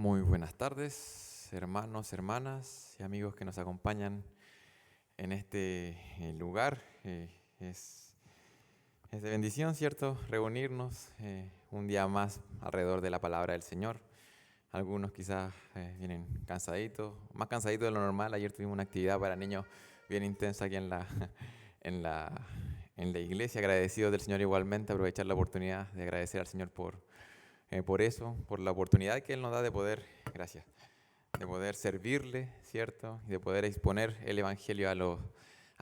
Muy buenas tardes, hermanos, hermanas y amigos que nos acompañan en este lugar. Es de bendición, ¿cierto? Reunirnos un día más alrededor de la palabra del Señor. Algunos quizás vienen cansaditos, más cansaditos de lo normal. Ayer tuvimos una actividad para niños bien intensa aquí en la, en la, en la iglesia. Agradecidos del Señor igualmente, aprovechar la oportunidad de agradecer al Señor por eso, por la oportunidad que Él nos da de poder, gracias, de poder servirle, ¿cierto? Y de poder exponer el Evangelio a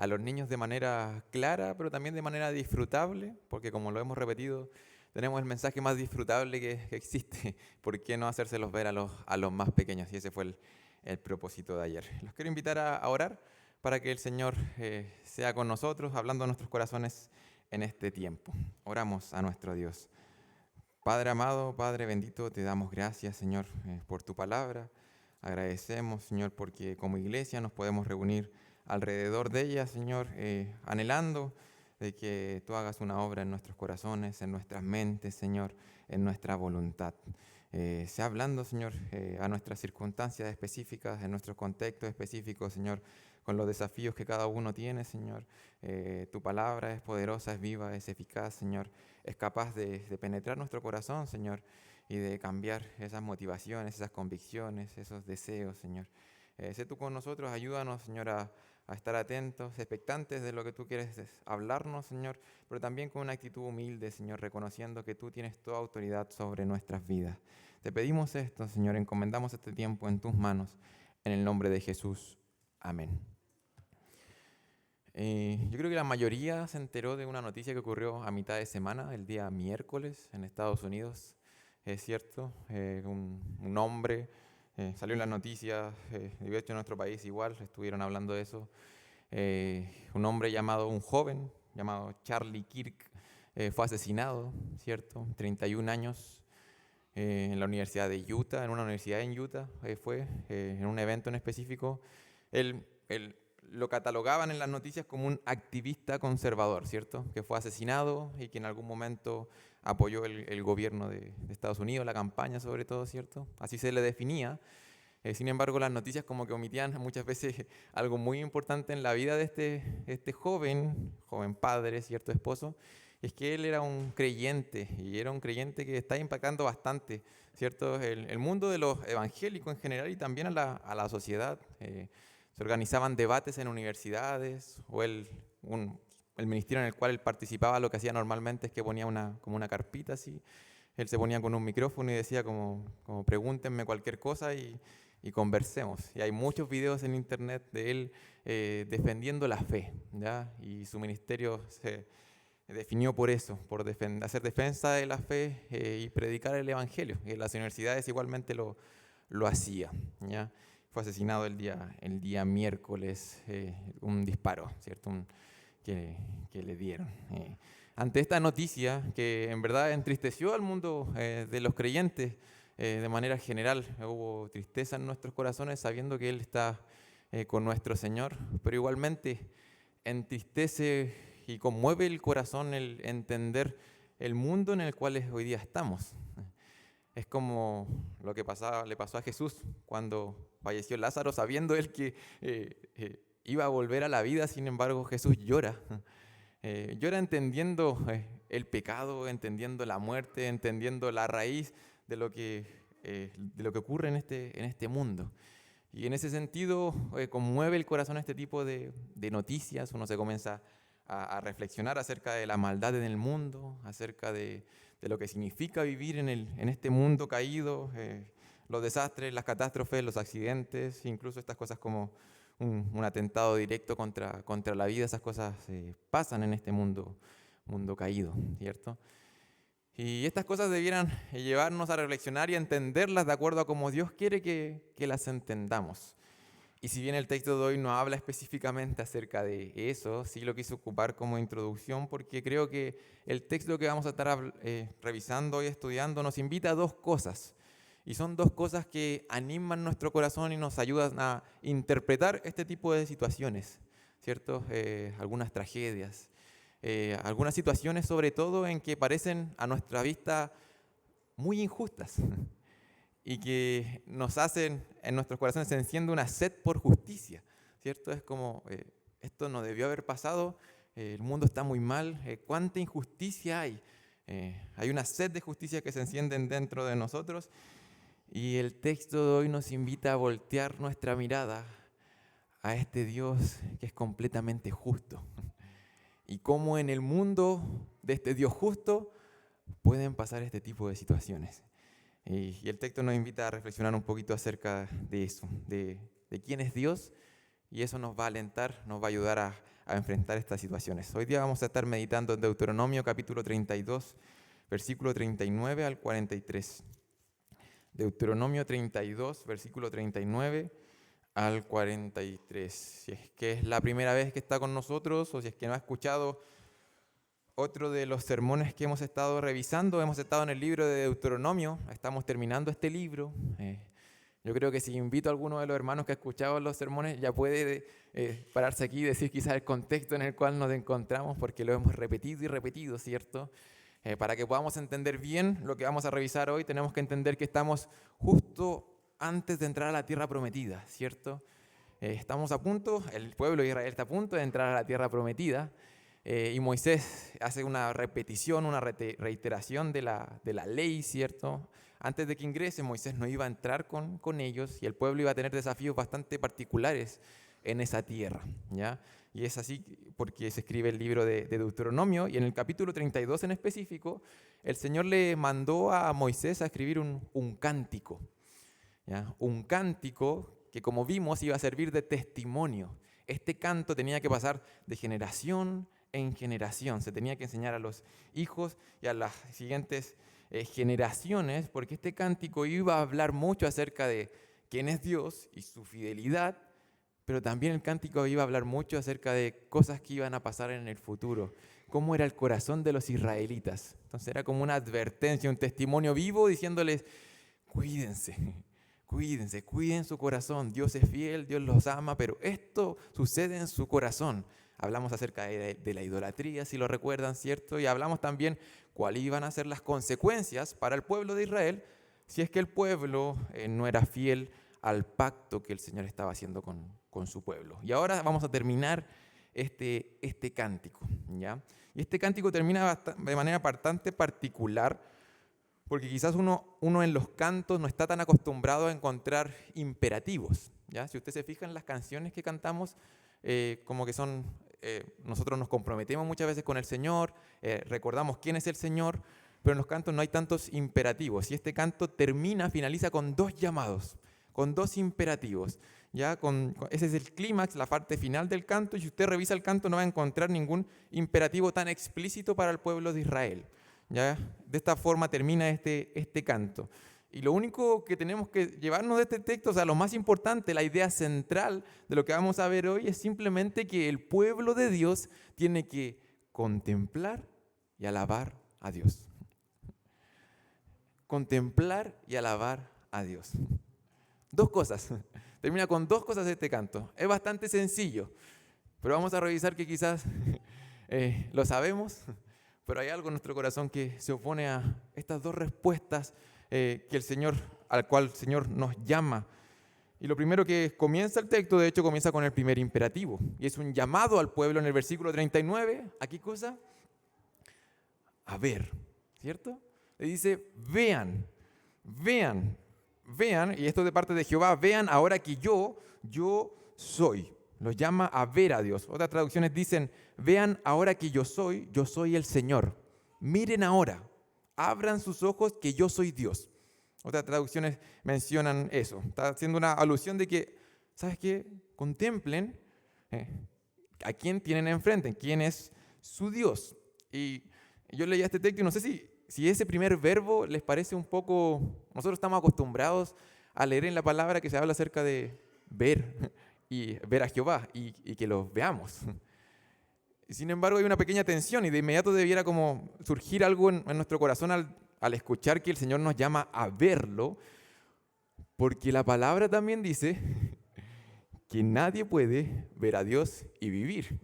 los niños de manera clara, pero también de manera disfrutable, porque como lo hemos repetido, tenemos el mensaje más disfrutable que existe. ¿Por qué no hacérselos ver a los más pequeños? Y ese fue el propósito de ayer. Los quiero invitar a orar para que el Señor sea con nosotros, hablando a nuestros corazones en este tiempo. Oramos a nuestro Dios. Padre amado, Padre bendito, te damos gracias, Señor, por tu palabra. Agradecemos, Señor, porque como iglesia nos podemos reunir alrededor de ella, Señor, anhelando de que tú hagas una obra en nuestros corazones, en nuestras mentes, Señor, en nuestra voluntad. Sea hablando, Señor, a nuestras circunstancias específicas, en nuestros contextos específicos, Señor, con los desafíos que cada uno tiene, Señor. Tu palabra es poderosa, es viva, es eficaz, Señor. Es capaz de penetrar nuestro corazón, Señor, y de cambiar esas motivaciones, esas convicciones, esos deseos, Señor. Sé tú con nosotros, ayúdanos, Señor, a estar atentos, expectantes de lo que tú quieres hablarnos, Señor, pero también con una actitud humilde, Señor, reconociendo que tú tienes toda autoridad sobre nuestras vidas. Te pedimos esto, Señor, encomendamos este tiempo en tus manos, en el nombre de Jesús. Amén. Yo creo que la mayoría se enteró de una noticia que ocurrió a mitad de semana, el día miércoles, en Estados Unidos. Es cierto, un hombre, salió en las noticias, de hecho en nuestro país igual, estuvieron hablando de eso. Un hombre un joven llamado Charlie Kirk, fue asesinado, ¿cierto? 31 años, en la Universidad de Utah, en una universidad en Utah, en un evento en específico. Él lo catalogaban en las noticias como un activista conservador, ¿cierto? Que fue asesinado y que en algún momento apoyó el gobierno de Estados Unidos, la campaña sobre todo, ¿cierto? Así se le definía. Sin embargo, las noticias como que omitían muchas veces algo muy importante en la vida de este joven padre, ¿cierto? Esposo. Es que él era un creyente, y era un creyente que está impactando bastante, ¿cierto? El mundo de los evangélicos en general y también a la sociedad. Se organizaban debates en universidades, el ministerio en el cual él participaba lo que hacía normalmente es que ponía como una carpita así. Él se ponía con un micrófono y decía como pregúntenme cualquier cosa y conversemos. Y hay muchos videos en internet de él defendiendo la fe, ¿ya? Y su ministerio se definió por eso, por hacer defensa de la fe y predicar el evangelio. Y en las universidades igualmente lo hacía, ¿ya? Fue asesinado el día miércoles, un disparo, ¿cierto? Que le dieron. Ante esta noticia que en verdad entristeció al mundo de los creyentes de manera general, hubo tristeza en nuestros corazones sabiendo que Él está con nuestro Señor, pero igualmente entristece y conmueve el corazón el entender el mundo en el cual hoy día estamos. Es como lo que le pasó a Jesús cuando falleció Lázaro, sabiendo él que iba a volver a la vida. Sin embargo, Jesús llora. Llora entendiendo el pecado, entendiendo la muerte, entendiendo la raíz de lo que ocurre en este mundo. Y en ese sentido, conmueve el corazón este tipo de noticias. Uno se comienza a reflexionar acerca de la maldad en el mundo, acerca de lo que significa vivir en este mundo caído, los desastres, las catástrofes, los accidentes, incluso estas cosas como un atentado directo contra la vida. Esas cosas pasan en este mundo caído, ¿cierto? Y estas cosas debieran llevarnos a reflexionar y a entenderlas de acuerdo a cómo Dios quiere que las entendamos. Y si bien el texto de hoy no habla específicamente acerca de eso, sí lo quise ocupar como introducción porque creo que el texto que vamos a estar revisando y estudiando nos invita a dos cosas. Y son dos cosas que animan nuestro corazón y nos ayudan a interpretar este tipo de situaciones, ¿cierto? Algunas tragedias, algunas situaciones sobre todo en que parecen a nuestra vista muy injustas. y que nos hacen, en nuestros corazones se enciende una sed por justicia, ¿cierto? Es como, esto no debió haber pasado, el mundo está muy mal, ¿cuánta injusticia hay? Hay una sed de justicia que se enciende dentro de nosotros, y el texto de hoy nos invita a voltear nuestra mirada a este Dios que es completamente justo. Y cómo en el mundo de este Dios justo pueden pasar este tipo de situaciones. Y el texto nos invita a reflexionar un poquito acerca de eso, de quién es Dios, y eso nos va a alentar, nos va a ayudar a enfrentar estas situaciones. Hoy día vamos a estar meditando en Deuteronomio capítulo 32, versículo 39 al 43. Deuteronomio 32, versículo 39 al 43. Si es que es la primera vez que está con nosotros o si es que no ha escuchado otro de los sermones que hemos estado revisando, hemos estado en el libro de Deuteronomio, estamos terminando este libro. Yo creo que si invito a alguno de los hermanos que ha escuchado los sermones, ya puede pararse aquí y decir quizás el contexto en el cual nos encontramos, porque lo hemos repetido y repetido, ¿cierto? Para que podamos entender bien lo que vamos a revisar hoy, tenemos que entender que estamos justo antes de entrar a la tierra prometida, ¿cierto? Estamos a punto, el pueblo de Israel está a punto de entrar a la tierra prometida, y Moisés hace una repetición, una reiteración de la ley, ¿cierto? Antes de que ingrese, Moisés no iba a entrar con ellos y el pueblo iba a tener desafíos bastante particulares en esa tierra, ¿ya? Y es así porque se escribe el libro de Deuteronomio, y en el capítulo 32 en específico, el Señor le mandó a Moisés a escribir un cántico, ¿ya? Un cántico que, como vimos, iba a servir de testimonio. Este canto tenía que pasar de generación en generación, se tenía que enseñar a los hijos y a las siguientes generaciones, porque este cántico iba a hablar mucho acerca de quién es Dios y su fidelidad, pero también el cántico iba a hablar mucho acerca de cosas que iban a pasar en el futuro, cómo era el corazón de los israelitas. Entonces era como una advertencia, un testimonio vivo diciéndoles, cuídense, cuídense, cuiden su corazón, Dios es fiel, Dios los ama, pero esto sucede en su corazón. Hablamos acerca de la idolatría, si lo recuerdan, ¿cierto? Y hablamos también cuáles iban a ser las consecuencias para el pueblo de Israel si es que el pueblo no era fiel al pacto que el Señor estaba haciendo con su pueblo. Y ahora vamos a terminar este cántico, ¿ya? Y este cántico termina de manera bastante particular, porque quizás uno en los cantos no está tan acostumbrado a encontrar imperativos, ¿ya? Si usted se fija en las canciones que cantamos, como que son, nosotros nos comprometemos muchas veces con el Señor, recordamos quién es el Señor, pero en los cantos no hay tantos imperativos. Y este canto finaliza con dos llamados, con dos imperativos. ¿Ya? Ese es el clímax, la parte final del canto, y si usted revisa el canto no va a encontrar ningún imperativo tan explícito para el pueblo de Israel. ¿Ya? De esta forma termina este canto. Y lo único que tenemos que llevarnos de este texto, o sea, lo más importante, la idea central de lo que vamos a ver hoy, es simplemente que el pueblo de Dios tiene que contemplar y alabar a Dios. Contemplar y alabar a Dios. Dos cosas. Termina con dos cosas este canto. Es bastante sencillo, pero vamos a revisar que quizás lo sabemos, pero hay algo en nuestro corazón que se opone a estas dos respuestas al cual el Señor nos llama. Y lo primero que comienza el texto, de hecho, comienza con el primer imperativo. Y es un llamado al pueblo en el versículo 39. ¿A qué cosa? A ver, ¿cierto? Le dice, vean, vean, vean, y esto de parte de Jehová, vean ahora que yo soy. Los llama a ver a Dios. Otras traducciones dicen, vean ahora que yo soy el Señor. Miren ahora, abran sus ojos que yo soy Dios. Otras traducciones mencionan eso. Está haciendo una alusión de que, ¿sabes qué? Contemplen a quién tienen enfrente, quién es su Dios. Y yo leía este texto y no sé si ese primer verbo les parece un poco... Nosotros estamos acostumbrados a leer en la palabra que se habla acerca de ver y ver a Jehová y que los veamos. Sin embargo, hay una pequeña tensión y de inmediato debiera como surgir algo en nuestro corazón al escuchar que el Señor nos llama a verlo, porque la palabra también dice que nadie puede ver a Dios y vivir.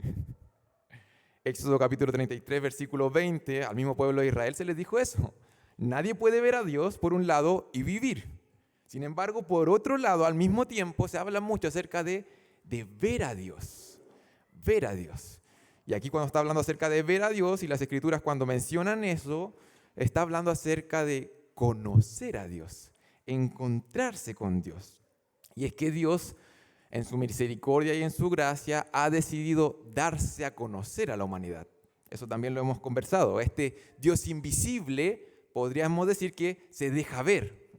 Éxodo capítulo 33, versículo 20, al mismo pueblo de Israel se les dijo eso. Nadie puede ver a Dios por un lado y vivir. Sin embargo, por otro lado, al mismo tiempo se habla mucho acerca de ver a Dios. Ver a Dios. Y aquí cuando está hablando acerca de ver a Dios, y las Escrituras cuando mencionan eso, está hablando acerca de conocer a Dios, encontrarse con Dios. Y es que Dios, en su misericordia y en su gracia, ha decidido darse a conocer a la humanidad. Eso también lo hemos conversado. Este Dios invisible, podríamos decir que se deja ver,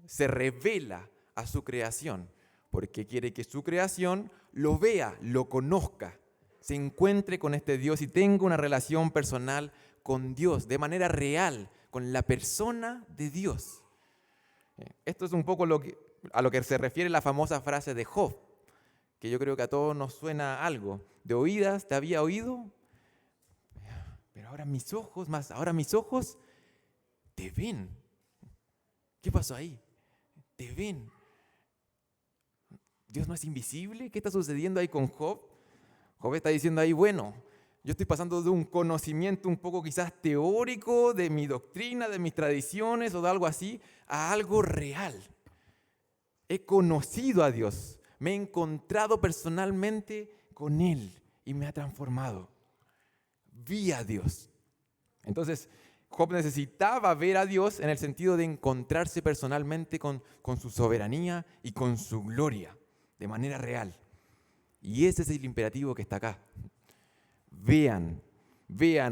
se revela a su creación, porque quiere que su creación lo vea, lo conozca, se encuentre con este Dios y tenga una relación personal con Dios, de manera real, con la persona de Dios. Esto es un poco a lo que se refiere la famosa frase de Job, que yo creo que a todos nos suena algo. De oídas te había oído, pero ahora mis ojos te ven. ¿Qué pasó ahí? Te ven. ¿Dios no es invisible? ¿Qué está sucediendo ahí con Job? Job está diciendo ahí, bueno, yo estoy pasando de un conocimiento un poco quizás teórico de mi doctrina, de mis tradiciones o de algo así, a algo real. He conocido a Dios, me he encontrado personalmente con Él y me ha transformado. Vi a Dios. Entonces, Job necesitaba ver a Dios en el sentido de encontrarse personalmente con su soberanía y con su gloria, de manera real. Y ese es el imperativo que está acá. Vean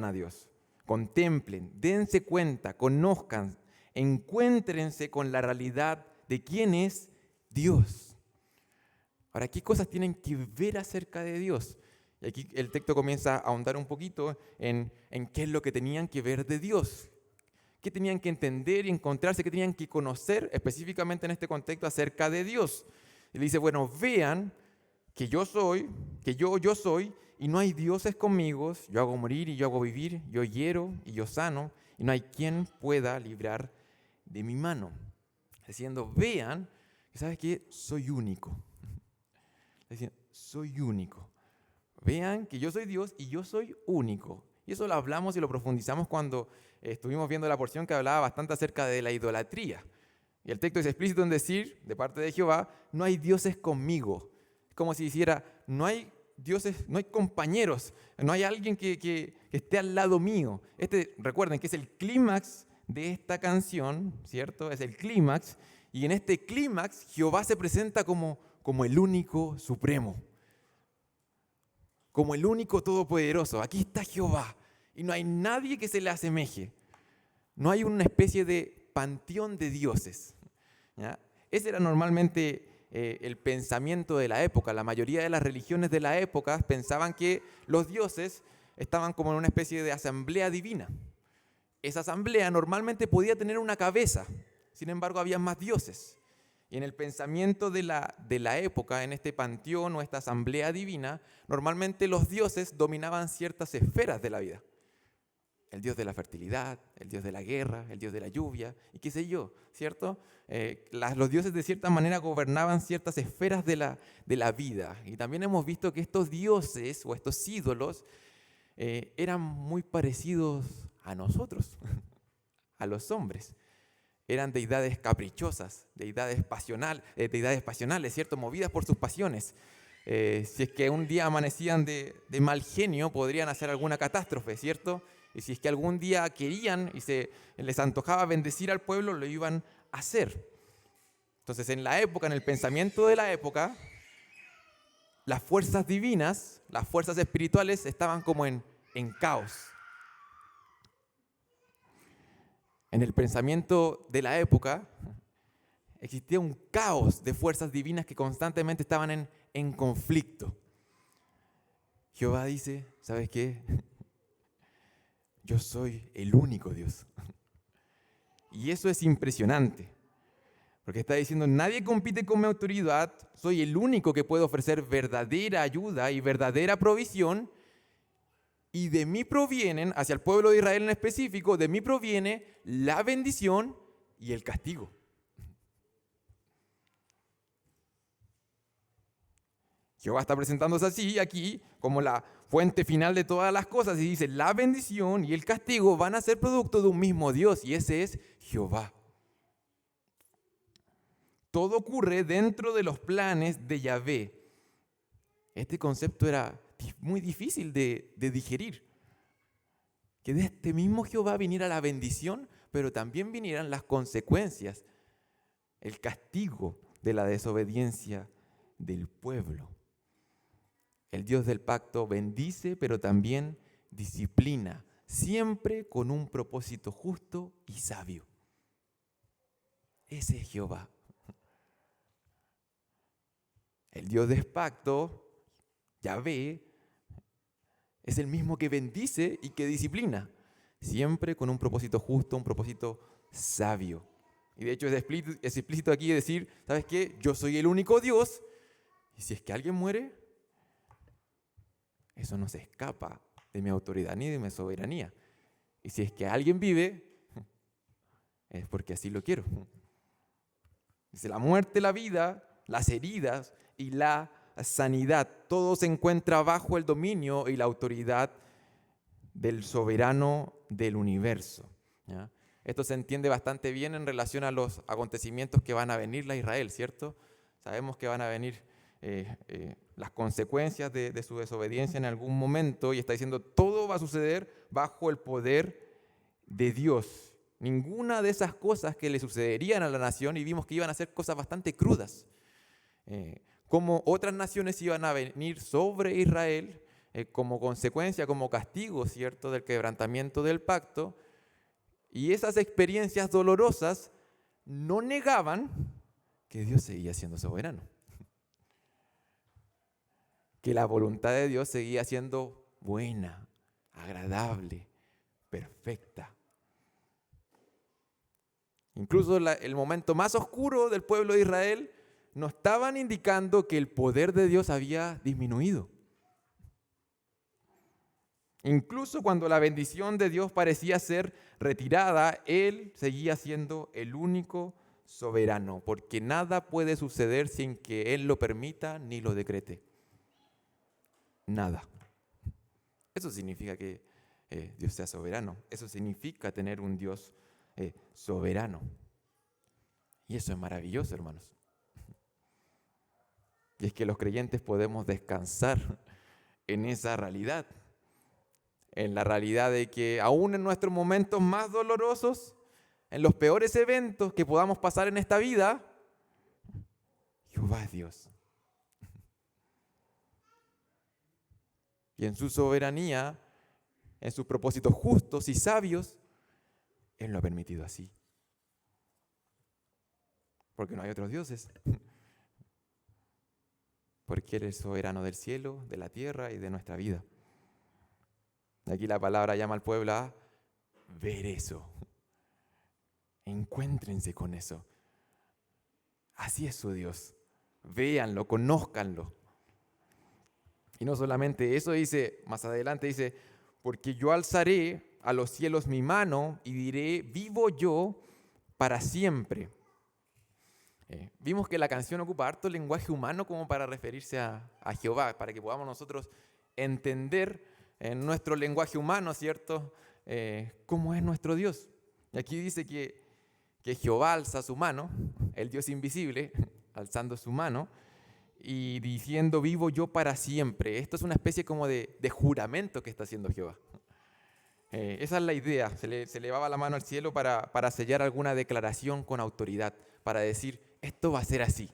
a Dios, contemplen, dense cuenta, conozcan, encuéntrense con la realidad de quién es Dios. Ahora, ¿qué cosas tienen que ver acerca de Dios? Y aquí el texto comienza a ahondar un poquito en qué es lo que tenían que ver de Dios. ¿Qué tenían que entender y encontrarse? ¿Qué tenían que conocer específicamente en este contexto acerca de Dios? Y le dice, bueno, vean que yo soy, y no hay dioses conmigo, yo hago morir y yo hago vivir, yo hiero y yo sano, y no hay quien pueda librar de mi mano. Diciendo, vean que ¿sabes qué? Soy único. Diciendo, soy único. Vean que yo soy Dios y yo soy único. Y eso lo hablamos y lo profundizamos cuando estuvimos viendo la porción que hablaba bastante acerca de la idolatría. Y el texto es explícito en decir, de parte de Jehová, no hay dioses conmigo. Como si dijera, no hay dioses, no hay compañeros, no hay alguien que esté al lado mío. Recuerden que es el clímax de esta canción, ¿cierto? Es el clímax, y en este clímax Jehová se presenta como el único supremo, como el único todopoderoso. Aquí está Jehová, y no hay nadie que se le asemeje. No hay una especie de panteón de dioses, ¿ya? Ese era normalmente el pensamiento de la época. La mayoría de las religiones de la época pensaban que los dioses estaban como en una especie de asamblea divina. Esa asamblea normalmente podía tener una cabeza, sin embargo había más dioses. Y en el pensamiento de la época, en este panteón o esta asamblea divina, normalmente los dioses dominaban ciertas esferas de la vida. El dios de la fertilidad, el dios de la guerra, el dios de la lluvia, y qué sé yo, ¿cierto? Los dioses de cierta manera gobernaban ciertas esferas de la vida. Y también hemos visto que estos dioses o estos ídolos eran muy parecidos a nosotros, a los hombres. Eran deidades caprichosas, deidades pasionales, ¿cierto? Movidas por sus pasiones. Si es que un día amanecían de mal genio, podrían hacer alguna catástrofe, ¿cierto? Y si es que algún día querían y se les antojaba bendecir al pueblo, lo iban a hacer. Entonces, en la época, en el pensamiento de la época, las fuerzas divinas, las fuerzas espirituales estaban como en caos. En el pensamiento de la época existía un caos de fuerzas divinas que constantemente estaban en conflicto. Jehová dice, ¿sabes qué? Yo soy el único Dios. Y eso es impresionante, porque está diciendo, nadie compite con mi autoridad, soy el único que puede ofrecer verdadera ayuda y verdadera provisión, y de mí provienen, hacia el pueblo de Israel en específico, de mí proviene la bendición y el castigo. Jehová está presentándose así aquí como la fuente final de todas las cosas y dice, la bendición y el castigo van a ser producto de un mismo Dios y ese es Jehová. todo ocurre dentro de los planes de Yahvé. Este concepto era muy difícil de digerir. Que de este mismo Jehová viniera la bendición, pero también vinieran las consecuencias, el castigo de la desobediencia del pueblo. El Dios del pacto bendice, pero también disciplina, siempre con un propósito justo y sabio. Ese es Jehová. El Dios del pacto, Yahvé, es el mismo que bendice y que disciplina, siempre con un propósito justo, un propósito sabio. Y de hecho es explícito aquí decir, ¿sabes qué? Yo soy el único Dios, y si es que alguien muere, eso no se escapa de mi autoridad ni de mi soberanía. Y si es que alguien vive, es porque así lo quiero. Dice, la muerte, la vida, las heridas y la sanidad, todo se encuentra bajo el dominio y la autoridad del soberano del universo. ¿Ya? Esto se entiende bastante bien en relación a los acontecimientos que van a venirle a Israel, ¿cierto? Sabemos que van a venir las consecuencias de su desobediencia en algún momento, y está diciendo, todo va a suceder bajo el poder de Dios. Ninguna de esas cosas que le sucederían a la nación, y vimos que iban a ser cosas bastante crudas, como otras naciones iban a venir sobre Israel como consecuencia, como castigo, ¿cierto?, del quebrantamiento del pacto. Y esas experiencias dolorosas no negaban que Dios seguía siendo soberano, que la voluntad de Dios seguía siendo buena, agradable, perfecta. Incluso el momento más oscuro del pueblo de Israel no estaban indicando que el poder de Dios había disminuido. Incluso cuando la bendición de Dios parecía ser retirada, Él seguía siendo el único soberano, porque nada puede suceder sin que Él lo permita ni lo decrete. Nada. Eso significa que Dios sea soberano. Eso significa tener un Dios soberano. Y eso es maravilloso, hermanos. Y es que los creyentes podemos descansar en esa realidad. En la realidad de que aún en nuestros momentos más dolorosos, en los peores eventos que podamos pasar en esta vida, Jehová es Dios. Y en su soberanía, en sus propósitos justos y sabios, Él lo ha permitido así. Porque no hay otros dioses. Porque Él es soberano del cielo, de la tierra y de nuestra vida. Aquí la palabra llama al pueblo a ver eso. Encuéntrense con eso. Así es su Dios. Véanlo, conózcanlo. Y no solamente eso, dice, más adelante dice, porque yo alzaré a los cielos mi mano y diré, vivo yo para siempre. Vimos que la canción ocupa harto lenguaje humano como para referirse a Jehová, para que podamos nosotros entender en nuestro lenguaje humano, ¿cierto? ¿Cómo es nuestro Dios? Y aquí dice que Jehová alza su mano, el Dios invisible, alzando su mano y diciendo, vivo yo para siempre. Esto es una especie como de juramento que está haciendo Jehová. Esa es la idea, se elevaba la mano al cielo para sellar alguna declaración con autoridad, para decir, esto va a ser así,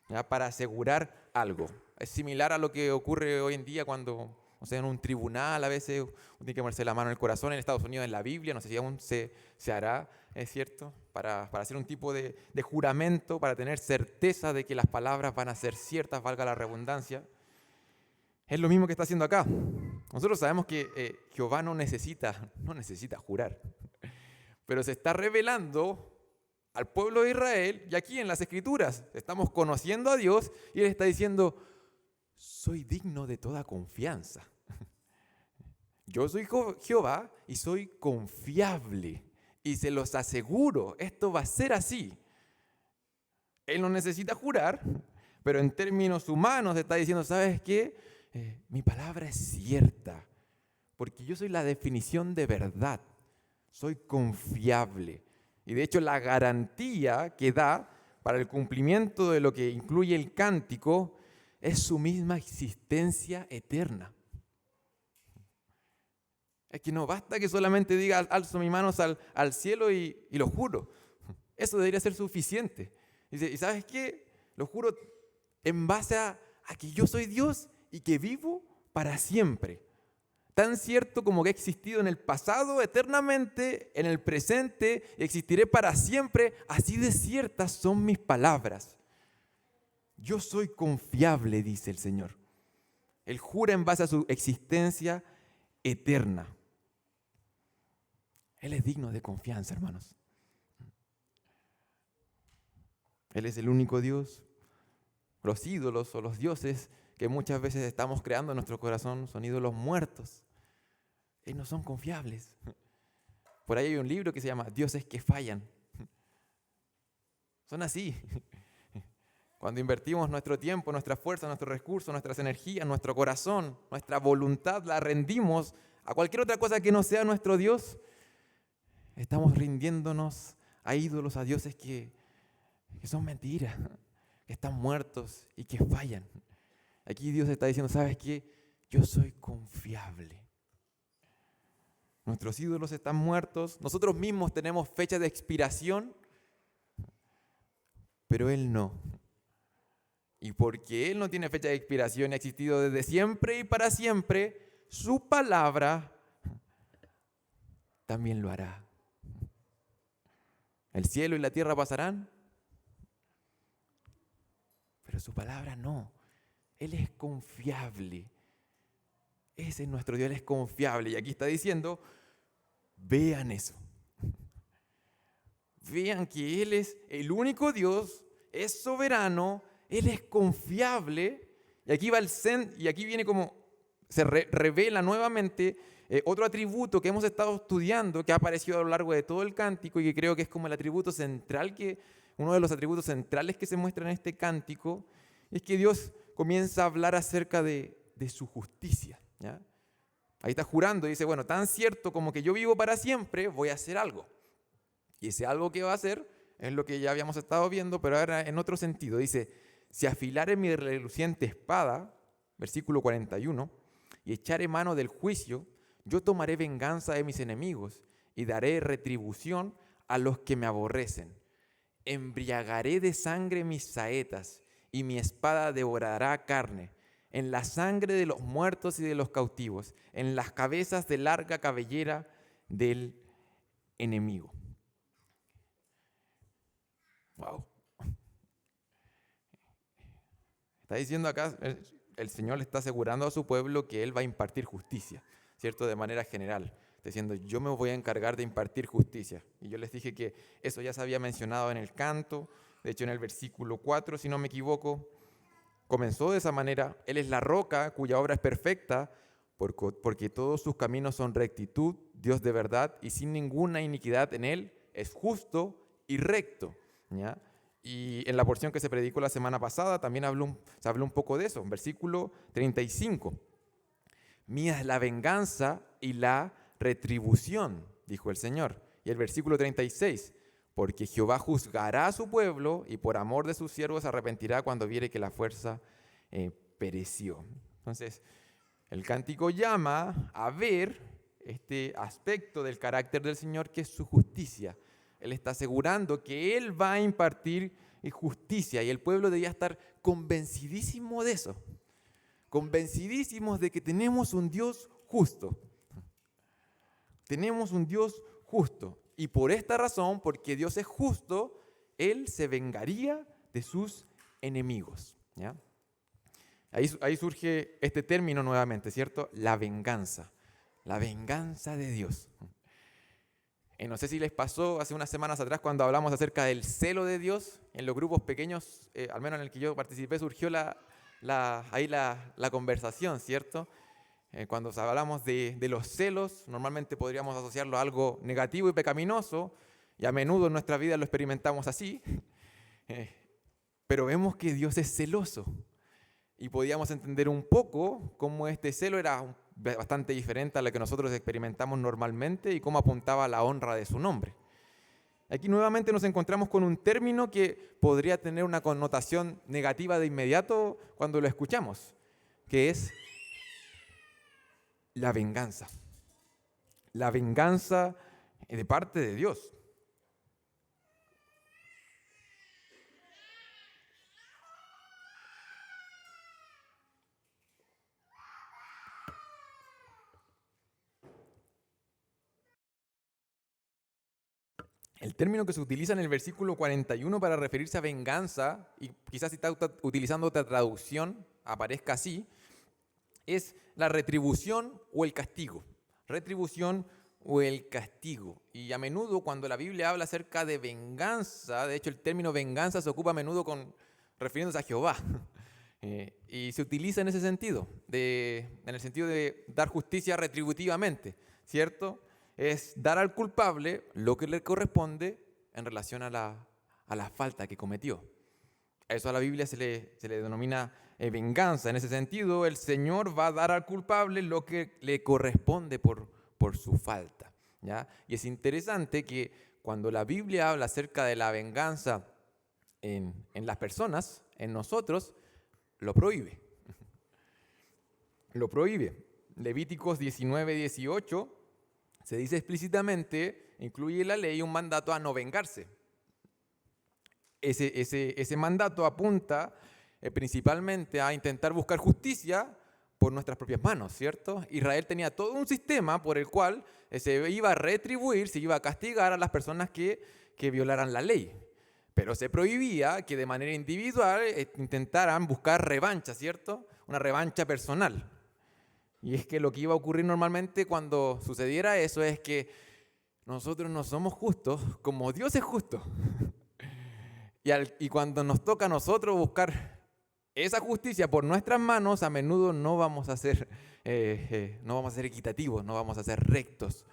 ¿ya? Para asegurar algo. Es similar a lo que ocurre hoy en día cuando, o sea, en un tribunal a veces uno tiene que ponerse la mano en el corazón. En Estados Unidos, en la Biblia, no sé si aún se hará, es cierto, para hacer un tipo de juramento, para tener certeza de que las palabras van a ser ciertas, valga la redundancia. Es lo mismo que está haciendo acá. Nosotros sabemos que Jehová no necesita jurar, pero se está revelando al pueblo de Israel, y aquí en las Escrituras estamos conociendo a Dios y Él está diciendo, soy digno de toda confianza. Yo soy Jehová y soy confiable y se los aseguro, esto va a ser así. Él no necesita jurar, pero en términos humanos está diciendo, ¿sabes qué? Mi palabra es cierta, porque yo soy la definición de verdad, soy confiable. Y de hecho la garantía que da para el cumplimiento de lo que incluye el cántico, es su misma existencia eterna. Es que no basta que solamente diga, alzo mis manos al cielo y lo juro. Eso debería ser suficiente. Dice, ¿y sabes qué? Lo juro en base a que yo soy Dios y que vivo para siempre. Tan cierto como que he existido en el pasado eternamente, en el presente, existiré para siempre, así de ciertas son mis palabras. Yo soy confiable, dice el Señor. Él jura en base a su existencia eterna. Él es digno de confianza, hermanos. Él es el único Dios. Los ídolos o los dioses que muchas veces estamos creando en nuestro corazón son ídolos muertos. Ellos no son confiables. Por ahí hay un libro que se llama Dioses que fallan. Son así. Cuando invertimos nuestro tiempo, nuestra fuerza, nuestros recursos, nuestras energías, nuestro corazón, nuestra voluntad, la rendimos a cualquier otra cosa que no sea nuestro Dios, estamos rindiéndonos a ídolos, a dioses que son mentiras, que están muertos y que fallan. Aquí Dios está diciendo, ¿sabes qué? Yo soy confiable. Nuestros ídolos están muertos, nosotros mismos tenemos fecha de expiración, pero Él no. Y porque Él no tiene fecha de expiración y ha existido desde siempre y para siempre, su palabra también lo hará. El cielo y la tierra pasarán, pero su palabra no. Él es confiable. Ese es nuestro Dios, Él es confiable. Y aquí está diciendo, vean eso. Vean que Él es el único Dios, es soberano, Él es confiable. Y aquí va y aquí viene como, se revela nuevamente otro atributo que hemos estado estudiando, que ha aparecido a lo largo de todo el cántico y que creo que es como el atributo central, uno de los atributos centrales que se muestra en este cántico, es que Dios comienza a hablar acerca de su justicia. ¿Ya? Ahí está jurando y dice, bueno, tan cierto como que yo vivo para siempre, voy a hacer algo. Y ese algo que va a hacer es lo que ya habíamos estado viendo, pero ahora en otro sentido. Dice, si afilare mi reluciente espada, versículo 41, y echaré mano del juicio, yo tomaré venganza de mis enemigos y daré retribución a los que me aborrecen. Embriagaré de sangre mis saetas y mi espada devorará carne, en la sangre de los muertos y de los cautivos, en las cabezas de larga cabellera del enemigo. Wow. Está diciendo acá, el Señor le está asegurando a su pueblo que Él va a impartir justicia, ¿cierto? De manera general. Está diciendo, yo me voy a encargar de impartir justicia. Y yo les dije que eso ya se había mencionado en el canto. De hecho, en el versículo 4, si no me equivoco, comenzó de esa manera. Él es la roca cuya obra es perfecta, porque todos sus caminos son rectitud, Dios de verdad, y sin ninguna iniquidad en Él, es justo y recto. ¿Ya? Y en la porción que se predicó la semana pasada también se habló un poco de eso. Versículo 35. Mía es la venganza y la retribución, dijo el Señor. Y el versículo 36. Porque Jehová juzgará a su pueblo y por amor de sus siervos se arrepentirá cuando viere que la fuerza pereció. Entonces, el cántico llama a ver este aspecto del carácter del Señor, que es su justicia. Él está asegurando que Él va a impartir justicia y el pueblo debía estar convencidísimo de eso. Convencidísimos de que tenemos un Dios justo. Tenemos un Dios justo. Y por esta razón, porque Dios es justo, Él se vengaría de sus enemigos. ¿Ya? Ahí surge este término nuevamente, ¿cierto? La venganza. La venganza de Dios. No sé si les pasó hace unas semanas atrás cuando hablamos acerca del celo de Dios. En los grupos pequeños, al menos en el que yo participé, surgió la conversación, ¿cierto? Cuando hablamos de los celos, normalmente podríamos asociarlo a algo negativo y pecaminoso, y a menudo en nuestra vida lo experimentamos así, pero vemos que Dios es celoso, y podíamos entender un poco cómo este celo era bastante diferente a lo que nosotros experimentamos normalmente y cómo apuntaba a la honra de su nombre. Aquí nuevamente nos encontramos con un término que podría tener una connotación negativa de inmediato cuando lo escuchamos, que es la venganza. La venganza de parte de Dios. El término que se utiliza en el versículo 41 para referirse a venganza, y quizás si está utilizando otra traducción, aparezca así, es la retribución o el castigo. Retribución o el castigo. Y a menudo cuando la Biblia habla acerca de venganza, de hecho el término venganza se ocupa a menudo refiriéndose a Jehová. Y se utiliza en ese sentido, en el sentido de dar justicia retributivamente, ¿cierto? Es dar al culpable lo que le corresponde en relación a la falta que cometió. A eso a la Biblia se le denomina venganza. En ese sentido, el Señor va a dar al culpable lo que le corresponde por su falta, ¿ya? Y es interesante que cuando la Biblia habla acerca de la venganza en las personas, en nosotros, lo prohíbe. Lo prohíbe. Levíticos 19:18 se dice explícitamente, incluye en la ley un mandato a no vengarse. Ese mandato apunta principalmente a intentar buscar justicia por nuestras propias manos, ¿cierto? Israel tenía todo un sistema por el cual se iba a retribuir, se iba a castigar a las personas que violaran la ley. Pero se prohibía que de manera individual intentaran buscar revancha, ¿cierto? Una revancha personal. Y es que lo que iba a ocurrir normalmente cuando sucediera eso es que nosotros no somos justos como Dios es justo. Y cuando nos toca a nosotros buscar esa justicia por nuestras manos, a menudo no vamos a ser equitativos, no vamos a ser rectos.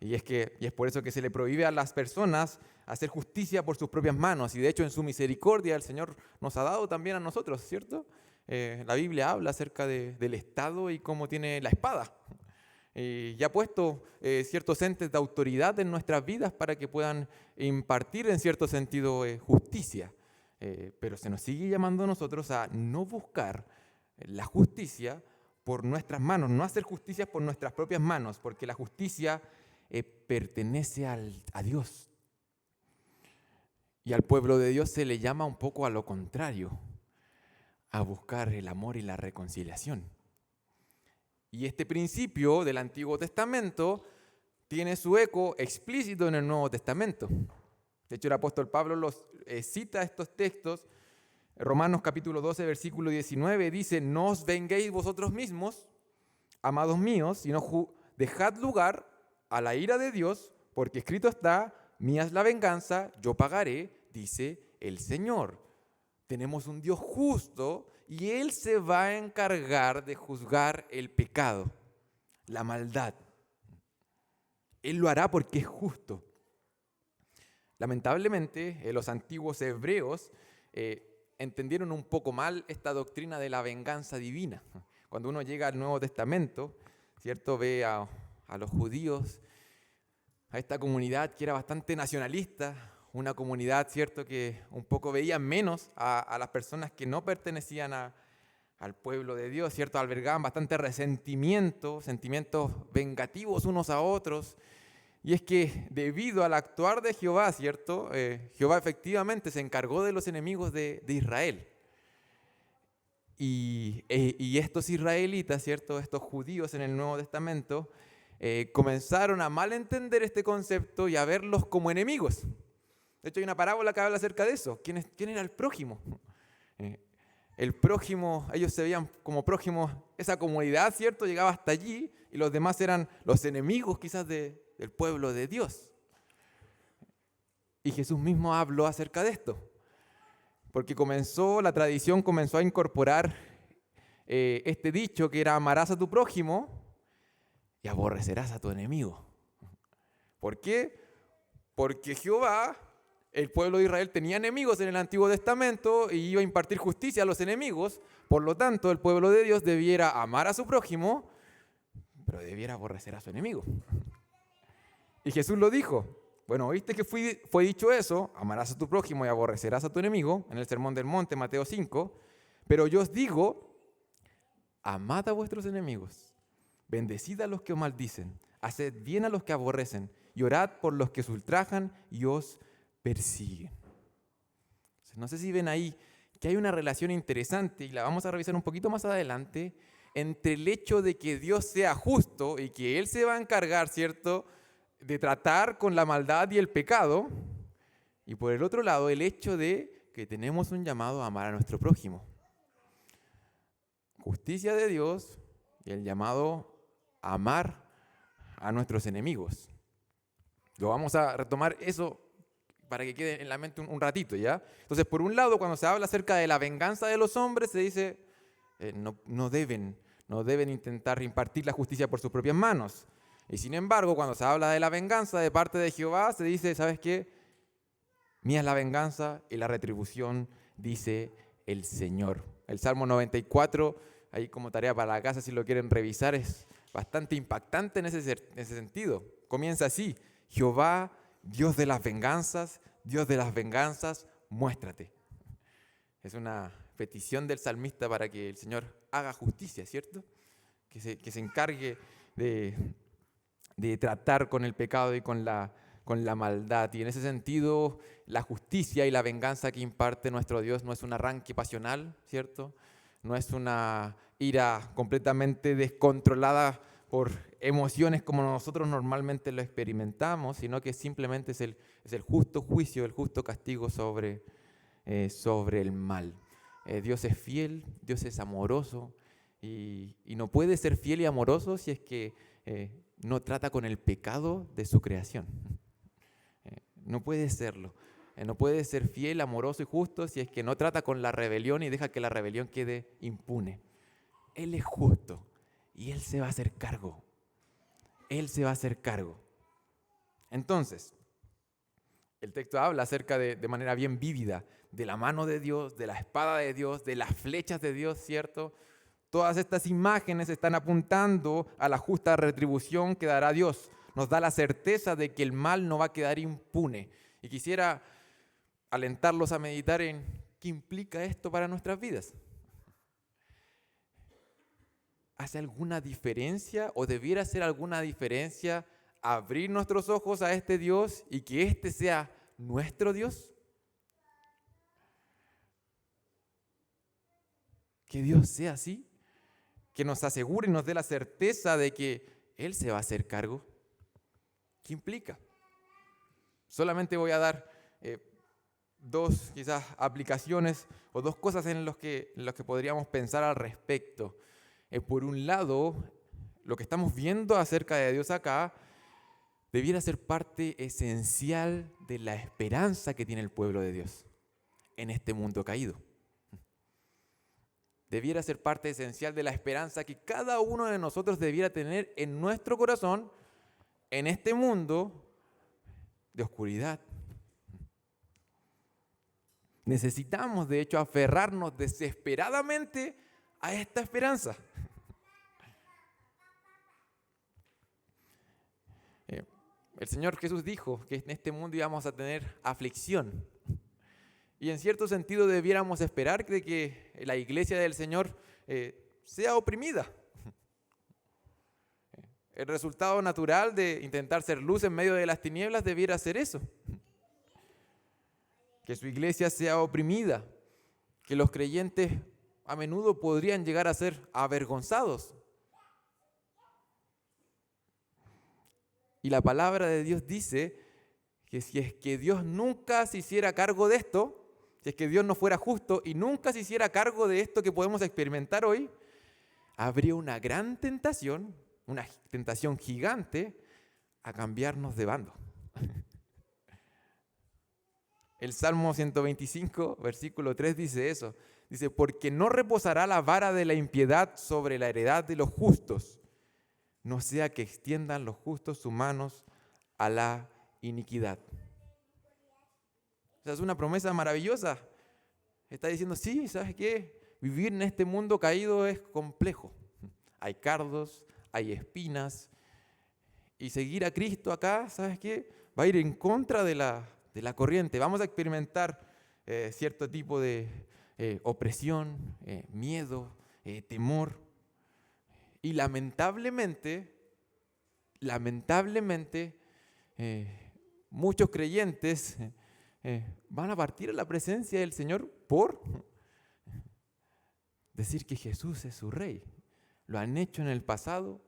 Y es por eso que se le prohíbe a las personas hacer justicia por sus propias manos. Y de hecho en su misericordia el Señor nos ha dado también a nosotros, ¿cierto? La Biblia habla acerca del Estado y cómo tiene la espada. Y ha puesto ciertos entes de autoridad en nuestras vidas para que puedan impartir en cierto sentido justicia. Pero se nos sigue llamando a nosotros a no buscar la justicia por nuestras manos, no hacer justicia por nuestras propias manos, porque la justicia pertenece a Dios. Y al pueblo de Dios se le llama un poco a lo contrario, a buscar el amor y la reconciliación. Y este principio del Antiguo Testamento tiene su eco explícito en el Nuevo Testamento. De hecho, el apóstol Pablo cita estos textos. Romanos capítulo 12, versículo 19 dice: no os venguéis vosotros mismos, amados míos, sino dejad lugar a la ira de Dios, porque escrito está: mía es la venganza, yo pagaré, dice el Señor. Tenemos un Dios justo y Él se va a encargar de juzgar el pecado, la maldad. Él lo hará porque es justo. Lamentablemente, los antiguos hebreos entendieron un poco mal esta doctrina de la venganza divina. Cuando uno llega al Nuevo Testamento, ¿cierto? Ve a los judíos, a esta comunidad que era bastante nacionalista, una comunidad, ¿cierto?, que un poco veía menos a las personas que no pertenecían al pueblo de Dios, ¿cierto? Albergaban bastante resentimiento, sentimientos vengativos unos a otros. Y es que debido al actuar de Jehová, ¿cierto? Jehová efectivamente se encargó de los enemigos de Israel. Y estos israelitas, ¿cierto?, estos judíos en el Nuevo Testamento, comenzaron a malentender este concepto y a verlos como enemigos. De hecho, hay una parábola que habla acerca de eso. ¿Quién era el prójimo? El prójimo, ellos se veían como prójimos, esa comunidad, ¿cierto?, llegaba hasta allí y los demás eran los enemigos quizás del pueblo de Dios. Y Jesús mismo habló acerca de esto, porque la tradición comenzó a incorporar este dicho que era: amarás a tu prójimo y aborrecerás a tu enemigo. ¿Por qué? Porque Jehová, el pueblo de Israel, tenía enemigos en el Antiguo Testamento y iba a impartir justicia a los enemigos. Por lo tanto, el pueblo de Dios debiera amar a su prójimo, pero debiera aborrecer a su enemigo. Y Jesús lo dijo. Bueno, oíste que fue dicho eso, amarás a tu prójimo y aborrecerás a tu enemigo, en el Sermón del Monte, Mateo 5, pero yo os digo, amad a vuestros enemigos, bendecid a los que os maldicen, haced bien a los que aborrecen, y orad por los que os ultrajan y os persiguen. No sé si ven ahí que hay una relación interesante, y la vamos a revisar un poquito más adelante, entre el hecho de que Dios sea justo y que Él se va a encargar, ¿cierto?, de tratar con la maldad y el pecado, y por el otro lado, el hecho de que tenemos un llamado a amar a nuestro prójimo. Justicia de Dios y el llamado a amar a nuestros enemigos. Lo vamos a retomar eso para que quede en la mente un ratito, ¿ya? Entonces, por un lado, cuando se habla acerca de la venganza de los hombres, se dice, no deben intentar impartir la justicia por sus propias manos. Y sin embargo, cuando se habla de la venganza de parte de Jehová, se dice, ¿sabes qué? Mía es la venganza y la retribución, dice el Señor. El Salmo 94, ahí como tarea para la casa, si lo quieren revisar, es bastante impactante en ese sentido. Comienza así: Jehová, Dios de las venganzas, muéstrate. Es una petición del salmista para que el Señor haga justicia, ¿cierto? Que se encargue de tratar con el pecado y con la maldad. Y en ese sentido, la justicia y la venganza que imparte nuestro Dios no es un arranque pasional, ¿cierto? No es una ira completamente descontrolada por emociones como nosotros normalmente lo experimentamos, sino que simplemente es el justo juicio, el justo castigo sobre el mal. Dios es fiel, Dios es amoroso, y no puede ser fiel y amoroso si es que no trata con el pecado de su creación. No puede serlo. No puede ser fiel, amoroso y justo si es que no trata con la rebelión y deja que la rebelión quede impune. Él es justo y Él se va a hacer cargo. Él se va a hacer cargo. Entonces, el texto habla acerca de manera bien vívida de la mano de Dios, de la espada de Dios, de las flechas de Dios, ¿cierto? Todas estas imágenes están apuntando a la justa retribución que dará Dios. Nos da la certeza de que el mal no va a quedar impune. Y quisiera alentarlos a meditar en qué implica esto para nuestras vidas. ¿Hace alguna diferencia o debiera hacer alguna diferencia abrir nuestros ojos a este Dios y que este sea nuestro Dios? Que Dios sea así, que nos asegure y nos dé la certeza de que Él se va a hacer cargo. ¿Qué implica? Solamente voy a dar dos quizás aplicaciones o dos cosas en las que podríamos pensar al respecto. Por un lado, lo que estamos viendo acerca de Dios acá debiera ser parte esencial de la esperanza que tiene el pueblo de Dios en este mundo caído. Debiera ser parte esencial de la esperanza que cada uno de nosotros debiera tener en nuestro corazón en este mundo de oscuridad. Necesitamos, de hecho, aferrarnos desesperadamente a esta esperanza. El Señor Jesús dijo que en este mundo íbamos a tener aflicción. Y en cierto sentido debiéramos esperar de que la iglesia del Señor sea oprimida. El resultado natural de intentar ser luz en medio de las tinieblas debiera ser eso. Que su iglesia sea oprimida, que los creyentes a menudo podrían llegar a ser avergonzados. Y la palabra de Dios dice que si es que Dios nunca se hiciera cargo de esto, si es que Dios no fuera justo y nunca se hiciera cargo de esto que podemos experimentar hoy, habría una gran tentación, una tentación gigante a cambiarnos de bando. El Salmo 125, versículo 3 dice eso. Dice, porque no reposará la vara de la impiedad sobre la heredad de los justos, no sea que extiendan los justos sus manos a la iniquidad. O sea, es una promesa maravillosa. Está diciendo, sí, ¿sabes qué? Vivir en este mundo caído es complejo. Hay cardos, hay espinas. Y seguir a Cristo acá, ¿sabes qué? va a ir en contra de la corriente. Vamos a experimentar cierto tipo de opresión, miedo, temor. Y lamentablemente, muchos creyentes van a partir a la presencia del Señor por decir que Jesús es su Rey. Lo han hecho en el pasado.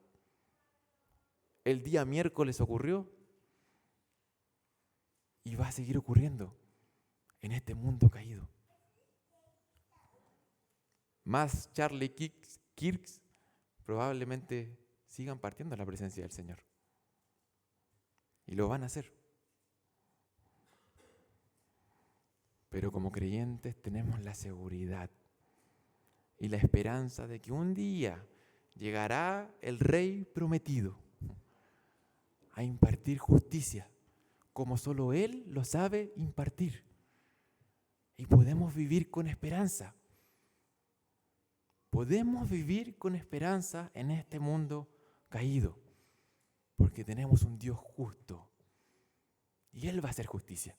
El día miércoles ocurrió y va a seguir ocurriendo en este mundo caído. Más Charlie Kirks probablemente sigan partiendo a la presencia del Señor. Y lo van a hacer. Pero como creyentes tenemos la seguridad y la esperanza de que un día llegará el Rey prometido a impartir justicia, como solo Él lo sabe impartir. Y podemos vivir con esperanza. Podemos vivir con esperanza en este mundo caído, porque tenemos un Dios justo y Él va a hacer justicia.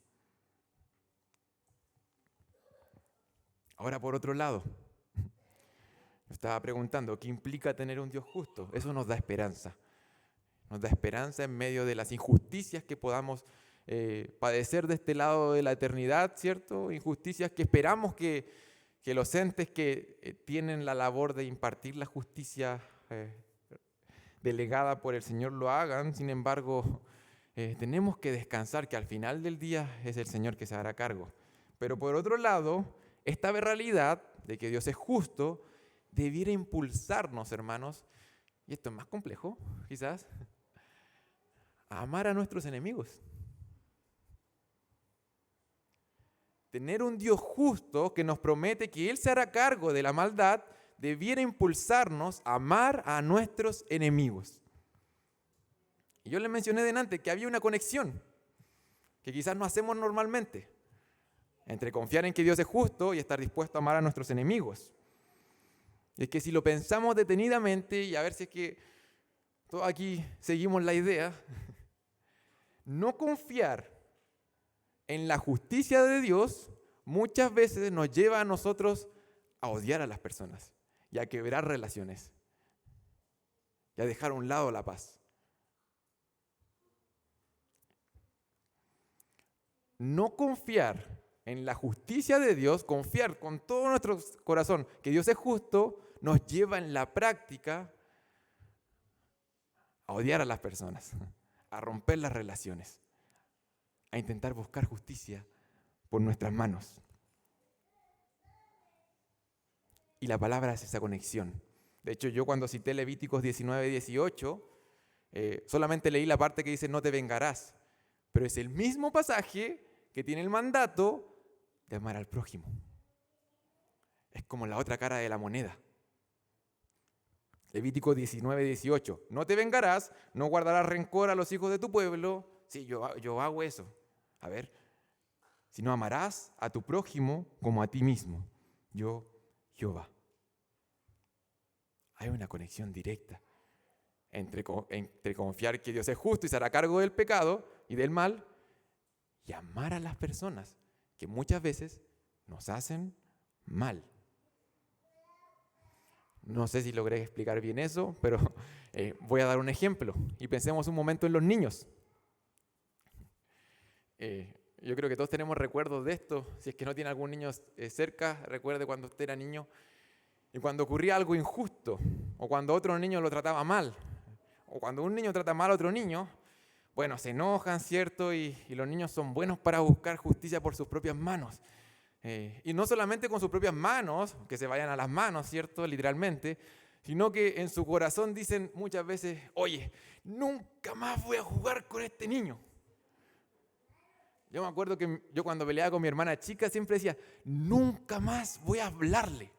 Ahora, por otro lado, me estaba preguntando, ¿qué implica tener un Dios justo? Eso nos da esperanza. Nos da esperanza en medio de las injusticias que podamos padecer de este lado de la eternidad, ¿cierto? Injusticias que esperamos que los entes que tienen la labor de impartir la justicia delegada por el Señor lo hagan. Sin embargo, tenemos que descansar que al final del día es el Señor que se hará cargo. Pero por otro lado, esta realidad de que Dios es justo debiera impulsarnos, hermanos, y esto es más complejo, quizás, a amar a nuestros enemigos. Tener un Dios justo que nos promete que Él se hará cargo de la maldad debiera impulsarnos a amar a nuestros enemigos. Y yo les mencioné delante que había una conexión que quizás no hacemos normalmente entre confiar en que Dios es justo y estar dispuesto a amar a nuestros enemigos. Y es que si lo pensamos detenidamente, y a ver si es que todos aquí seguimos la idea, no confiar en la justicia de Dios muchas veces nos lleva a nosotros a odiar a las personas y a quebrar relaciones y a dejar a un lado la paz. No confiar en la justicia de Dios, confiar con todo nuestro corazón que Dios es justo, nos lleva en la práctica a odiar a las personas, a romper las relaciones, a intentar buscar justicia por nuestras manos. Y la palabra es esa conexión. De hecho, yo cuando cité Levíticos 19:18, solamente leí la parte que dice no te vengarás, pero es el mismo pasaje que tiene el mandato de amar al prójimo. Es como la otra cara de la moneda. Levítico 19:18, no te vengarás, no guardarás rencor a los hijos de tu pueblo. Sí, yo hago eso. A ver, sino amarás a tu prójimo como a ti mismo. Yo, Jehová. Hay una conexión directa entre confiar que Dios es justo y se hará cargo del pecado y del mal y amar a las personas que muchas veces nos hacen mal. No sé si logré explicar bien eso, pero voy a dar un ejemplo y pensemos un momento en los niños. Yo creo que todos tenemos recuerdos de esto. Si es que no tiene algún niño cerca, recuerde cuando usted era niño y cuando ocurría algo injusto o cuando otro niño lo trataba mal o cuando un niño trata mal a otro niño, bueno, se enojan, ¿cierto? Y los niños son buenos para buscar justicia por sus propias manos. Y no solamente con sus propias manos, que se vayan a las manos, ¿cierto? Literalmente, sino que en su corazón dicen muchas veces, oye, nunca más voy a jugar con este niño. Yo me acuerdo que yo cuando peleaba con mi hermana chica siempre decía, nunca más voy a hablarle.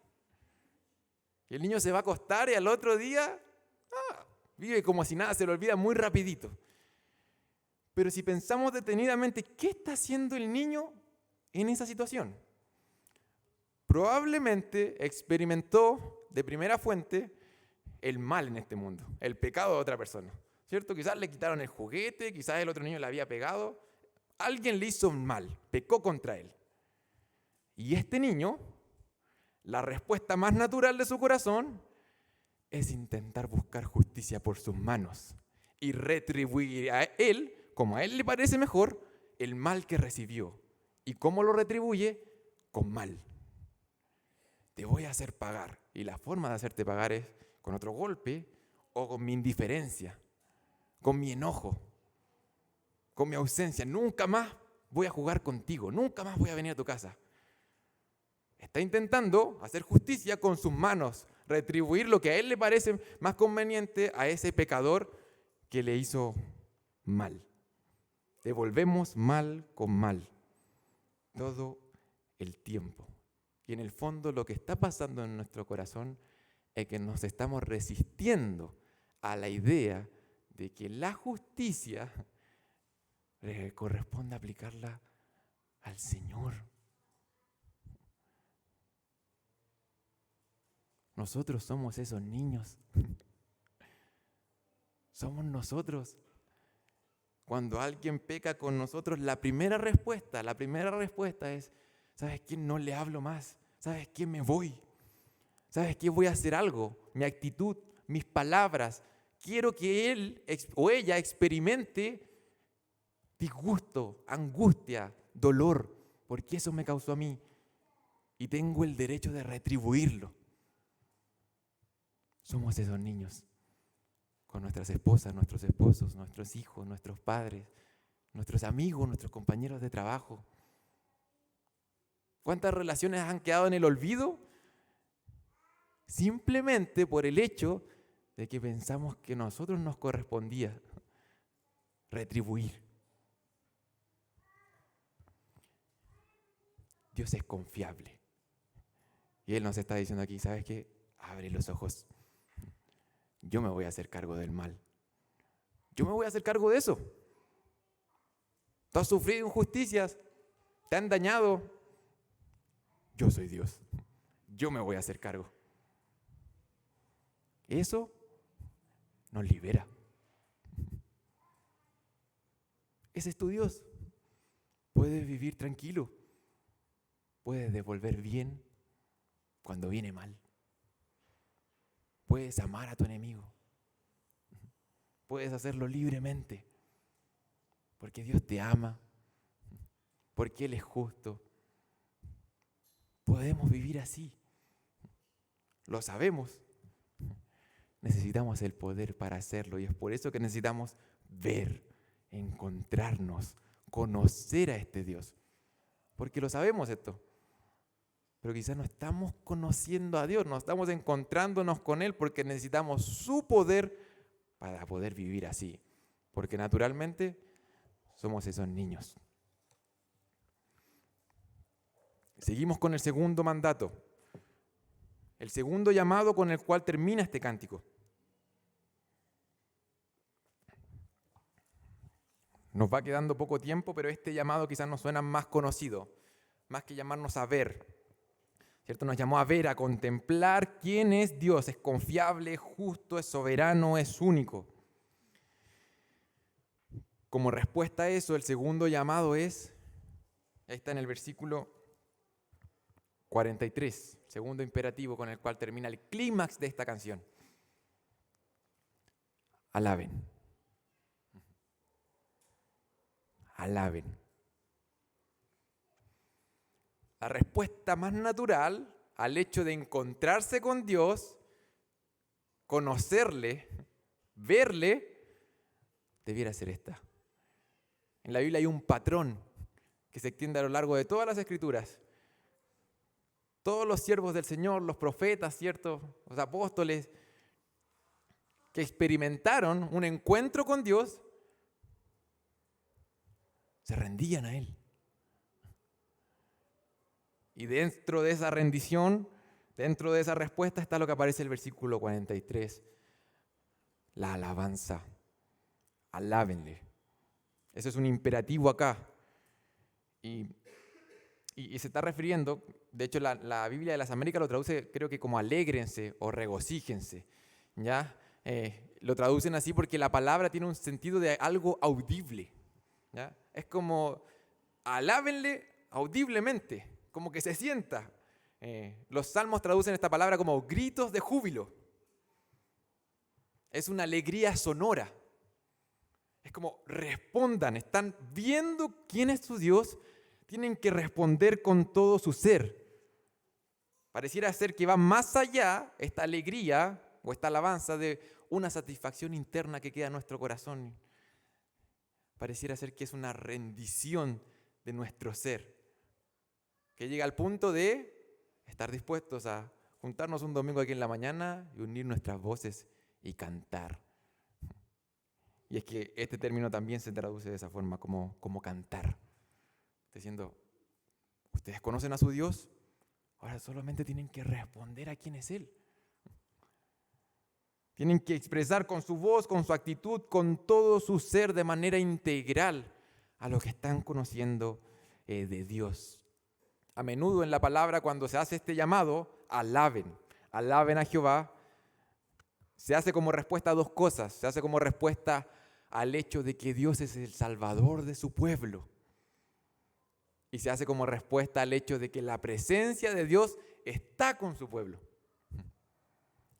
Y el niño se va a acostar y al otro día vive como si nada, se lo olvida muy rapidito. Pero si pensamos detenidamente, ¿qué está haciendo el niño en esa situación? Probablemente experimentó de primera fuente el mal en este mundo, el pecado de otra persona. ¿cierto? Quizás le quitaron el juguete, quizás el otro niño le había pegado. Alguien le hizo mal, pecó contra él. Y este niño, la respuesta más natural de su corazón es intentar buscar justicia por sus manos y retribuir a él, como a él le parece mejor, el mal que recibió. ¿Y cómo lo retribuye? Con mal. Te voy a hacer pagar. Y la forma de hacerte pagar es con otro golpe o con mi indiferencia, con mi enojo, con mi ausencia. Nunca más voy a jugar contigo, nunca más voy a venir a tu casa. Está intentando hacer justicia con sus manos, retribuir lo que a él le parece más conveniente a ese pecador que le hizo mal. Devolvemos mal con mal todo el tiempo. Y en el fondo lo que está pasando en nuestro corazón es que nos estamos resistiendo a la idea de que la justicia corresponde aplicarla al Señor. Nosotros somos esos niños. Somos nosotros. Cuando alguien peca con nosotros, la primera respuesta es, ¿sabes qué? No le hablo más. ¿Sabes qué? Me voy. ¿Sabes qué? Voy a hacer algo. Mi actitud, mis palabras. Quiero que él o ella experimente disgusto, angustia, dolor, porque eso me causó a mí. Y tengo el derecho de retribuirlo. Somos esos niños. Con nuestras esposas, nuestros esposos, nuestros hijos, nuestros padres, nuestros amigos, nuestros compañeros de trabajo. ¿Cuántas relaciones han quedado en el olvido? Simplemente por el hecho de que pensamos que a nosotros nos correspondía retribuir. Dios es confiable. Y Él nos está diciendo aquí, ¿sabes qué? Abre los ojos. Yo me voy a hacer cargo del mal. Yo me voy a hacer cargo de eso. Tú has sufrido injusticias, te han dañado. Yo soy Dios. Yo me voy a hacer cargo. Eso nos libera. Ese es tu Dios. Puedes vivir tranquilo. Puedes devolver bien cuando viene mal. Puedes amar a tu enemigo. Puedes hacerlo libremente. Porque Dios te ama. Porque Él es justo. Podemos vivir así. Lo sabemos. Necesitamos el poder para hacerlo. Y es por eso que necesitamos ver, encontrarnos, conocer a este Dios. Porque lo sabemos esto. Pero quizás no estamos conociendo a Dios, no estamos encontrándonos con Él porque necesitamos su poder para poder vivir así. Porque naturalmente somos esos niños. Seguimos con el segundo mandato. El segundo llamado con el cual termina este cántico. Nos va quedando poco tiempo, pero este llamado quizás nos suena más conocido, más que llamarnos a ver. ¿Cierto? Nos llamó a ver, a contemplar quién es Dios. Es confiable, es justo, es soberano, es único. Como respuesta a eso, el segundo llamado es, ahí está en el versículo 43, segundo imperativo con el cual termina el clímax de esta canción. Alaben. Alaben. La respuesta más natural al hecho de encontrarse con Dios, conocerle, verle, debiera ser esta. En la Biblia hay un patrón que se extiende a lo largo de todas las Escrituras. Todos los siervos del Señor, los profetas, ¿cierto? Los apóstoles, que experimentaron un encuentro con Dios, se rendían a Él. Y dentro de esa rendición, dentro de esa respuesta está lo que aparece en el versículo 43. La alabanza. Alábenle. Eso es un imperativo acá. Y se está refiriendo, de hecho la Biblia de las Américas lo traduce creo que como alégrense o regocíjense. ¿Ya? lo traducen así porque la palabra tiene un sentido de algo audible, ¿ya? Es como, alábenle audiblemente, como que se sienta. Los salmos traducen esta palabra como gritos de júbilo. Es una alegría sonora. Es como respondan, están viendo quién es su Dios, tienen que responder con todo su ser. Pareciera ser que va más allá esta alegría o esta alabanza de una satisfacción interna que queda en nuestro corazón. Pareciera ser que es una rendición de nuestro ser, que llega al punto de estar dispuestos a juntarnos un domingo aquí en la mañana y unir nuestras voces y cantar. Y es que este término también se traduce de esa forma, como cantar. Diciendo, ustedes conocen a su Dios, ahora solamente tienen que responder a quién es Él. Tienen que expresar con su voz, con su actitud, con todo su ser de manera integral a lo que están conociendo de Dios. A menudo en la palabra, cuando se hace este llamado, alaben a Jehová, se hace como respuesta a dos cosas. Se hace como respuesta al hecho de que Dios es el Salvador de su pueblo. Y se hace como respuesta al hecho de que la presencia de Dios está con su pueblo.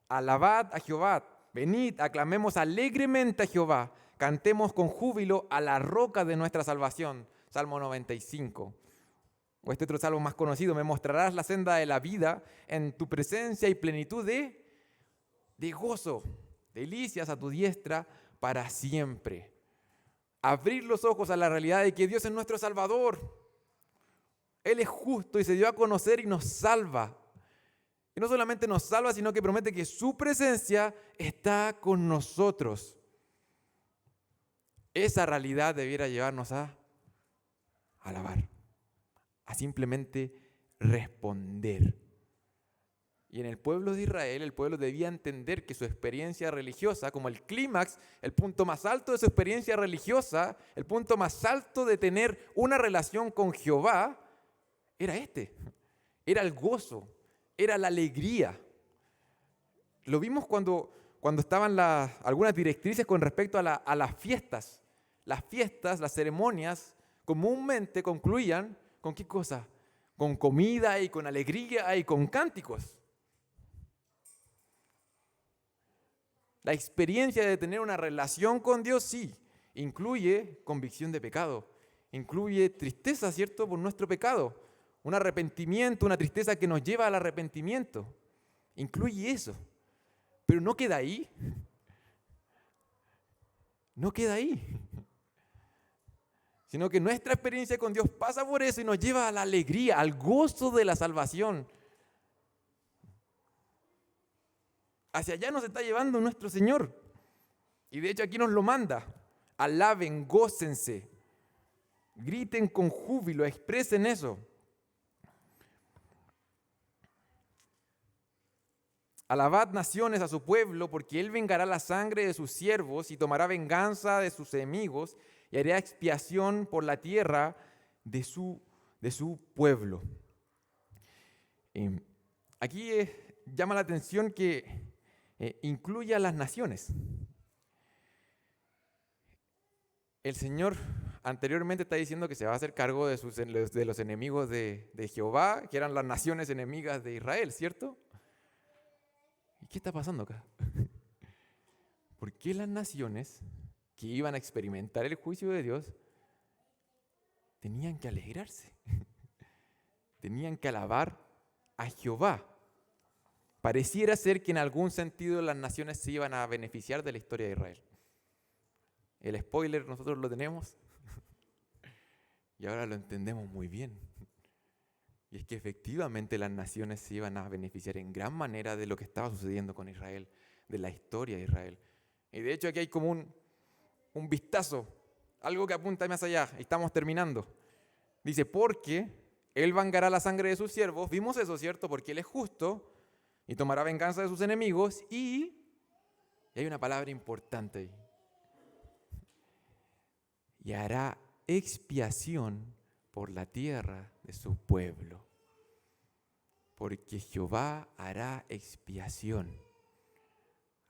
Alabad a Jehová, venid, aclamemos alegremente a Jehová, cantemos con júbilo a la roca de nuestra salvación. Salmo 95. O este otro salmo más conocido, me mostrarás la senda de la vida, en tu presencia y plenitud de gozo, delicias a tu diestra para siempre. Abrir los ojos a la realidad de que Dios es nuestro Salvador. Él es justo y se dio a conocer y nos salva. Y no solamente nos salva, sino que promete que su presencia está con nosotros. Esa realidad debiera llevarnos a alabar, a simplemente responder. Y en el pueblo de Israel, el pueblo debía entender que su experiencia religiosa, como el clímax, el punto más alto de su experiencia religiosa, el punto más alto de tener una relación con Jehová, era era el gozo, era la alegría. Lo vimos cuando estaban algunas directrices con respecto a las fiestas. Las fiestas, las ceremonias, comúnmente concluían ¿con qué cosa? Con comida y con alegría y con cánticos. La experiencia de tener una relación con Dios, sí, incluye convicción de pecado, incluye tristeza, ¿cierto?, por nuestro pecado, un arrepentimiento, una tristeza que nos lleva al arrepentimiento, incluye eso, pero no queda ahí, sino que nuestra experiencia con Dios pasa por eso y nos lleva a la alegría, al gozo de la salvación. Hacia allá nos está llevando nuestro Señor. Y de hecho aquí nos lo manda. Alaben, gócense, griten con júbilo, expresen eso. Alabad naciones a su pueblo, porque Él vengará la sangre de sus siervos y tomará venganza de sus enemigos y hará expiación por la tierra de su pueblo. Aquí llama la atención que incluye a las naciones. El Señor anteriormente está diciendo que se va a hacer cargo de los enemigos de Jehová, que eran las naciones enemigas de Israel, ¿cierto? ¿Y qué está pasando acá? ¿Por qué las naciones que iban a experimentar el juicio de Dios tenían que alegrarse? Tenían que alabar a Jehová. Pareciera ser que en algún sentido las naciones se iban a beneficiar de la historia de Israel. El spoiler nosotros lo tenemos y ahora lo entendemos muy bien. Y es que efectivamente las naciones se iban a beneficiar en gran manera de lo que estaba sucediendo con Israel, de la historia de Israel. Y de hecho aquí hay como un vistazo, algo que apunta más allá, y estamos terminando. Dice, porque Él vengará la sangre de sus siervos, vimos eso, ¿cierto? Porque Él es justo y tomará venganza de sus enemigos y hay una palabra importante ahí. Y hará expiación por la tierra de su pueblo. Porque Jehová hará expiación.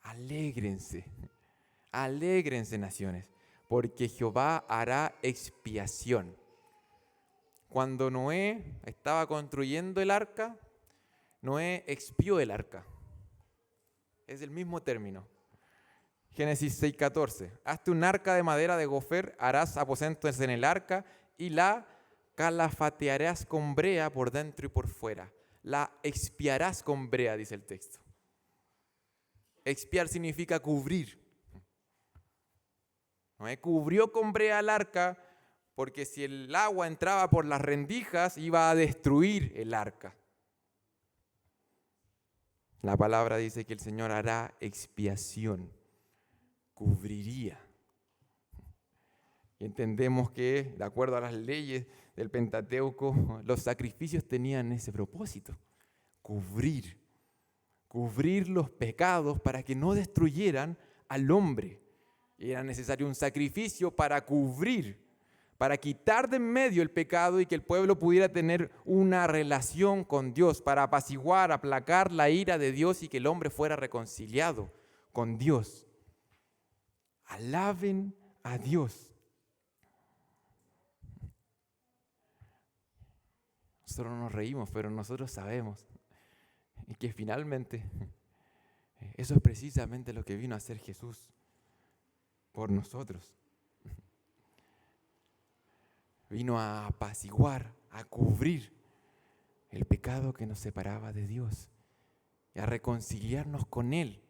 Alégrense, alégrense naciones, porque Jehová hará expiación. Cuando Noé estaba construyendo el arca, Noé expió el arca. Es el mismo término. Génesis 6:14. Hazte un arca de madera de gofer, harás aposentos en el arca y la calafatearás con brea por dentro y por fuera. La expiarás con brea, dice el texto. Expiar significa cubrir. Noé cubrió con brea el arca porque si el agua entraba por las rendijas iba a destruir el arca. La palabra dice que el Señor hará expiación, cubriría. Y entendemos que, de acuerdo a las leyes del Pentateuco, los sacrificios tenían ese propósito, cubrir los pecados para que no destruyeran al hombre. Y era necesario un sacrificio para cubrir, para quitar de en medio el pecado y que el pueblo pudiera tener una relación con Dios, para apaciguar, aplacar la ira de Dios y que el hombre fuera reconciliado con Dios. Alaben a Dios. Nosotros nos reímos, pero nosotros sabemos que finalmente eso es precisamente lo que vino a hacer Jesús por nosotros. Vino a apaciguar, a cubrir el pecado que nos separaba de Dios y a reconciliarnos con Él,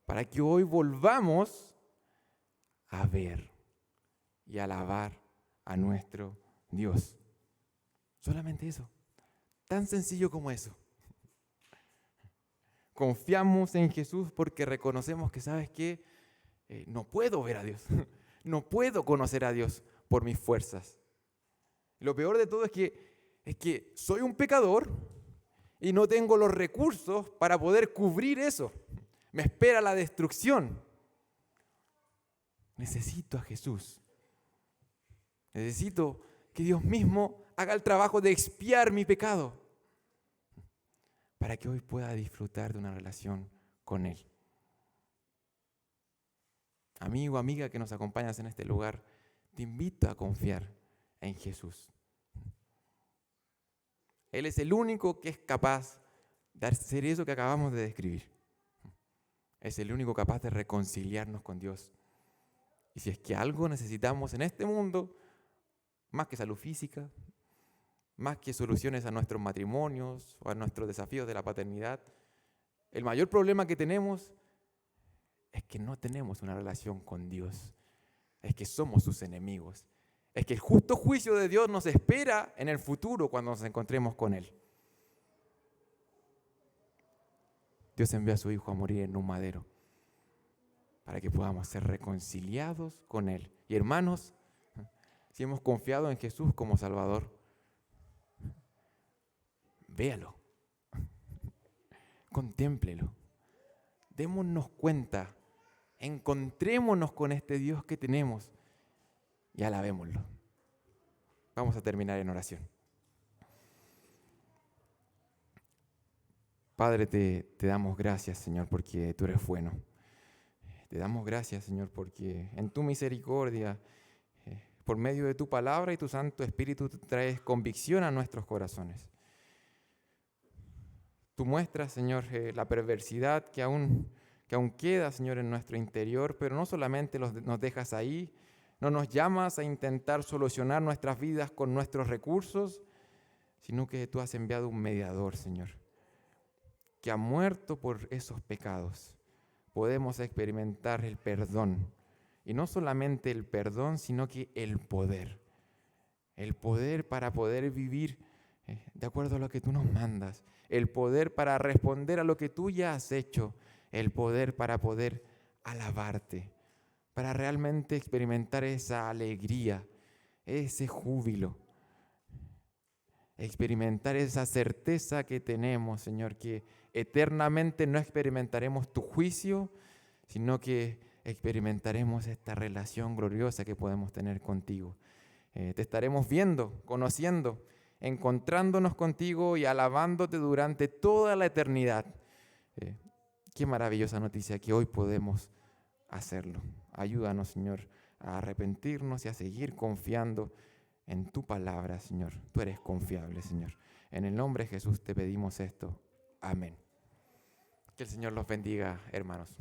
para que hoy volvamos a ver y alabar a nuestro Dios. Solamente eso, tan sencillo como eso. Confiamos en Jesús porque reconocemos que, ¿sabes qué? No puedo ver a Dios, no puedo conocer a Dios por mis fuerzas. Lo peor de todo es que soy un pecador y no tengo los recursos para poder cubrir eso. Me espera la destrucción. Necesito a Jesús. Necesito que Dios mismo haga el trabajo de expiar mi pecado para que hoy pueda disfrutar de una relación con Él. Amigo, amiga que nos acompañas en este lugar, te invito a confiar en Jesús. Él es el único que es capaz de hacer eso que acabamos de describir. Es el único capaz de reconciliarnos con Dios. Y si es que algo necesitamos en este mundo, más que salud física, más que soluciones a nuestros matrimonios o a nuestros desafíos de la paternidad, el mayor problema que tenemos es que no tenemos una relación con Dios. Es que somos sus enemigos. Es que el justo juicio de Dios nos espera en el futuro cuando nos encontremos con Él. Dios envió a su Hijo a morir en un madero para que podamos ser reconciliados con Él. Y hermanos, si hemos confiado en Jesús como Salvador, véalo, contémplelo, démonos cuenta, encontrémonos con este Dios que tenemos y alabémoslo. Vamos a terminar en oración. Padre, te damos gracias, Señor, porque tú eres bueno. Te damos gracias, Señor, porque en tu misericordia, por medio de tu palabra y tu Santo Espíritu, tú traes convicción a nuestros corazones. Tú muestras, Señor, la perversidad que aún queda, Señor, en nuestro interior, pero no solamente nos dejas ahí, no nos llamas a intentar solucionar nuestras vidas con nuestros recursos, sino que tú has enviado un mediador, Señor, que ha muerto por esos pecados. Podemos experimentar el perdón. Y no solamente el perdón, sino que el poder. El poder para poder vivir de acuerdo a lo que tú nos mandas. El poder para responder a lo que tú ya has hecho. El poder para poder alabarte. Para realmente experimentar esa alegría, ese júbilo. Experimentar esa certeza que tenemos, Señor, que eternamente no experimentaremos tu juicio, sino que experimentaremos esta relación gloriosa que podemos tener contigo. Te estaremos viendo, conociendo, encontrándonos contigo y alabándote durante toda la eternidad. Qué maravillosa noticia que hoy podemos hacerlo. Ayúdanos, Señor, a arrepentirnos y a seguir confiando en tu palabra, Señor. Tú eres confiable, Señor. En el nombre de Jesús te pedimos esto. Amén. Que el Señor los bendiga, hermanos.